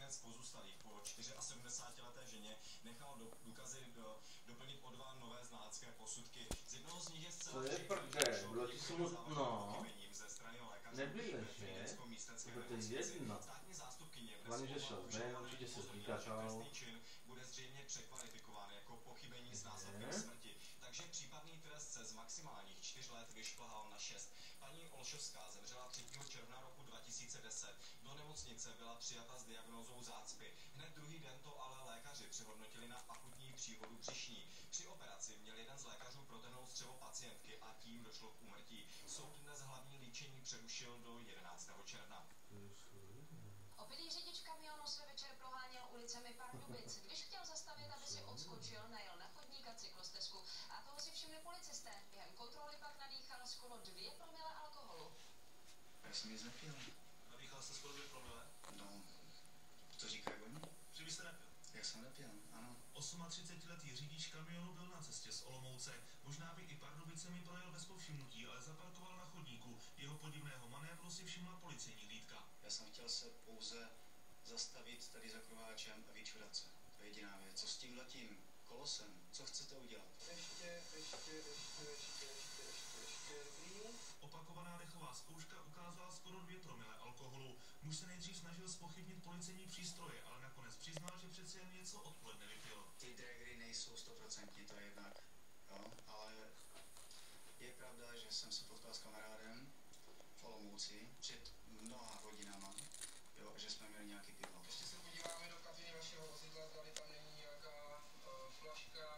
jeden z pozůstalých po 74leté ženě nechal důkazy doplnit o 2 nové znalecké posudky. Z jednoho z nich je zcela pochybením ze strany lékaře Frýdecko-místecké nemocnici. Státní zástupkyně určitě se trestný čin bude zřejmě překvalifikován jako pochybení s následkem smrti. Takže případný trest se z maximálních 4 let vyšplhal na 6. Paní Olšovská zemřela 3. června roku 2010. Do nemocnice byla přijata s diagnózou zácpy. Hned druhý den to ale lékaři přehodnotili na akutní příhodu břišní. Při operaci měl jeden z lékařů protrhnout střevo pacientky a tím došlo k úmrtí. Soud dnes hlavní líčení přerušil do 11. června. Opilý řidič kamionu se večer proháněl ulicemi Pardubic. Když chtěl zastavit, aby si odskočil, najel na chodník a cyklostezku. A toho si všimli policisté. Během kontroly pak nadýchal skoro 2 promile alkoholu. Já jsem nic nepil. Nadýchal jste skoro 2 promile? No, to říkají oni. Že byste nepil? Já jsem nepil, ano. 38letý řidič kamionu byl na cestě z Olomouce. Možná by i Pardubicemi projel bez povšimnutí, ale zaparkoval na chodníku. Jeho podivného manévru si všimla policejní hlídka. Já jsem chtěl se pouze zastavit tady za kruháčem a vyčurat se. To je jediná věc. Co s tímhletím kolosem? Co chcete udělat? Ještě. Opakovaná dechová zkouška ukázala skoro 2 promile alkoholu. Muž se nejdřív snažil zpochybnit policejní přístroje, ale nakonec přiznal, že přece jen něco odpoledne vypil. Ty dragry nejsou 100%, to je jednak, jo, ale je pravda, že jsem se potkal s kamarádem v Olomouci před mnoha hodinama, jo, že jsme měli nějaký pivo. Ještě se podíváme do kabiny vašeho vozidla, zdali tam není nějaká flaška